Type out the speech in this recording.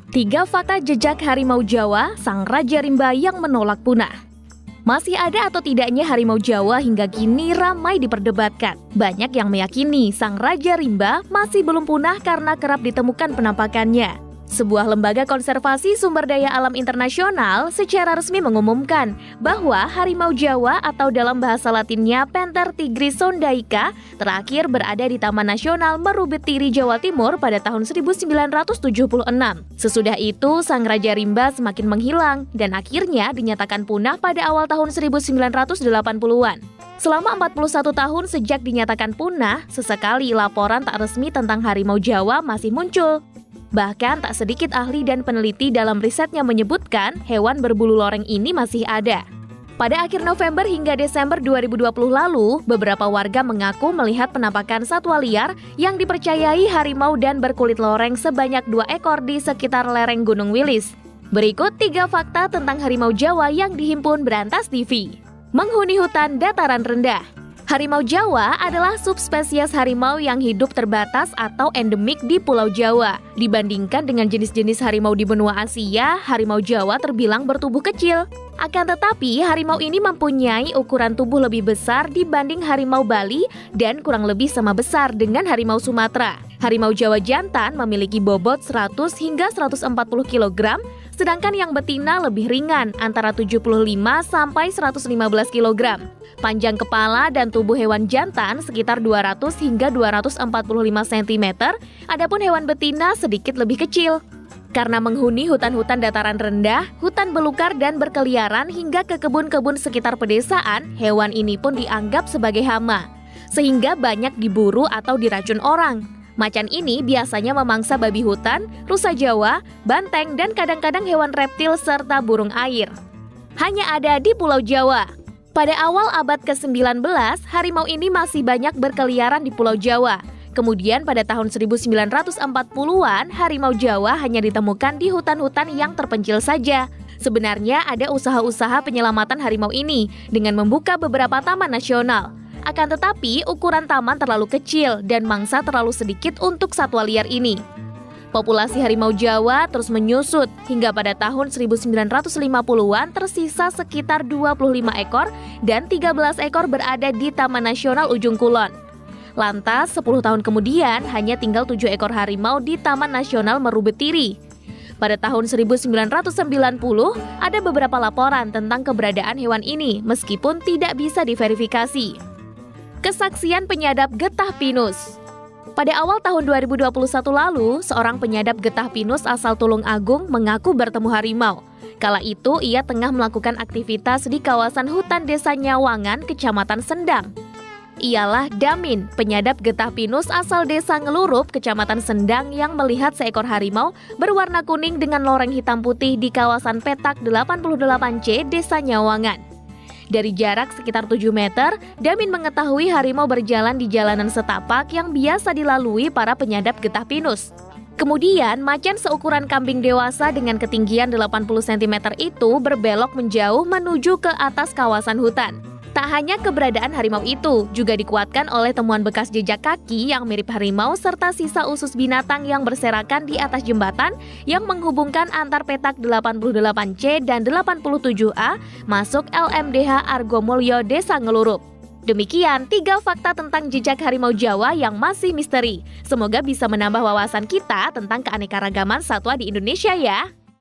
3 fakta jejak harimau Jawa, sang raja rimba yang menolak punah. Masih ada atau tidaknya harimau Jawa hingga kini ramai diperdebatkan. Banyak yang meyakini sang raja rimba masih belum punah karena kerap ditemukan penampakannya. Sebuah lembaga konservasi sumber daya alam internasional secara resmi mengumumkan bahwa harimau Jawa atau dalam bahasa latinnya Panthera tigris sondaica terakhir berada di Taman Nasional Meru Betiri, Jawa Timur pada tahun 1976. Sesudah itu, sang raja rimba semakin menghilang dan akhirnya dinyatakan punah pada awal tahun 1980-an. Selama 41 tahun sejak dinyatakan punah, sesekali laporan tak resmi tentang harimau Jawa masih muncul. Bahkan tak sedikit ahli dan peneliti dalam risetnya menyebutkan hewan berbulu loreng ini masih ada. Pada akhir November hingga Desember 2020 lalu, beberapa warga mengaku melihat penampakan satwa liar yang dipercayai harimau dan berkulit loreng sebanyak 2 ekor di sekitar lereng Gunung Wilis. Berikut 3 fakta tentang harimau Jawa yang dihimpun Brantas TV. Menghuni hutan dataran rendah. Harimau Jawa adalah subspesies harimau yang hidup terbatas atau endemik di Pulau Jawa. Dibandingkan dengan jenis-jenis harimau di benua Asia, harimau Jawa terbilang bertubuh kecil. Akan tetapi, harimau ini mempunyai ukuran tubuh lebih besar dibanding harimau Bali dan kurang lebih sama besar dengan harimau Sumatera. Harimau Jawa jantan memiliki bobot 100 hingga 140 kg, sedangkan yang betina lebih ringan, antara 75 sampai 115 kg. Panjang kepala dan tubuh hewan jantan sekitar 200 hingga 245 cm, adapun hewan betina sedikit lebih kecil. Karena menghuni hutan-hutan dataran rendah, hutan belukar dan berkeliaran hingga ke kebun-kebun sekitar pedesaan, hewan ini pun dianggap sebagai hama, sehingga banyak diburu atau diracun orang. Macan ini biasanya memangsa babi hutan, rusa Jawa, banteng, dan kadang-kadang hewan reptil serta burung air. Hanya ada di Pulau Jawa. Pada awal abad ke-19, harimau ini masih banyak berkeliaran di Pulau Jawa. Kemudian pada tahun 1940-an, harimau Jawa hanya ditemukan di hutan-hutan yang terpencil saja. Sebenarnya ada usaha-usaha penyelamatan harimau ini dengan membuka beberapa taman nasional. Akan tetapi, ukuran taman terlalu kecil dan mangsa terlalu sedikit untuk satwa liar ini. Populasi harimau Jawa terus menyusut hingga pada tahun 1950-an tersisa sekitar 25 ekor dan 13 ekor berada di Taman Nasional Ujung Kulon. Lantas, 10 tahun kemudian hanya tinggal 7 ekor harimau di Taman Nasional Meru Betiri. Pada tahun 1990, ada beberapa laporan tentang keberadaan hewan ini meskipun tidak bisa diverifikasi. Kesaksian penyadap getah pinus. Pada awal tahun 2021 lalu, seorang penyadap getah pinus asal Tulung Agung mengaku bertemu harimau. Kala itu, ia tengah melakukan aktivitas di kawasan hutan Desa Nyawangan, Kecamatan Sendang. Ialah Damin, penyadap getah pinus asal Desa Ngelurup, Kecamatan Sendang yang melihat seekor harimau berwarna kuning dengan loreng hitam putih di kawasan petak 88C Desa Nyawangan. Dari jarak sekitar 7 meter, Damin mengetahui harimau berjalan di jalanan setapak yang biasa dilalui para penyadap getah pinus. Kemudian, macan seukuran kambing dewasa dengan ketinggian 80 cm itu berbelok menjauh menuju ke atas kawasan hutan. Tak hanya keberadaan harimau itu, juga dikuatkan oleh temuan bekas jejak kaki yang mirip harimau serta sisa usus binatang yang berserakan di atas jembatan yang menghubungkan antar petak 88C dan 87A masuk LMDH Argomulyo Desa Ngelurup. Demikian 3 fakta tentang jejak harimau Jawa yang masih misteri. Semoga bisa menambah wawasan kita tentang keanekaragaman satwa di Indonesia ya.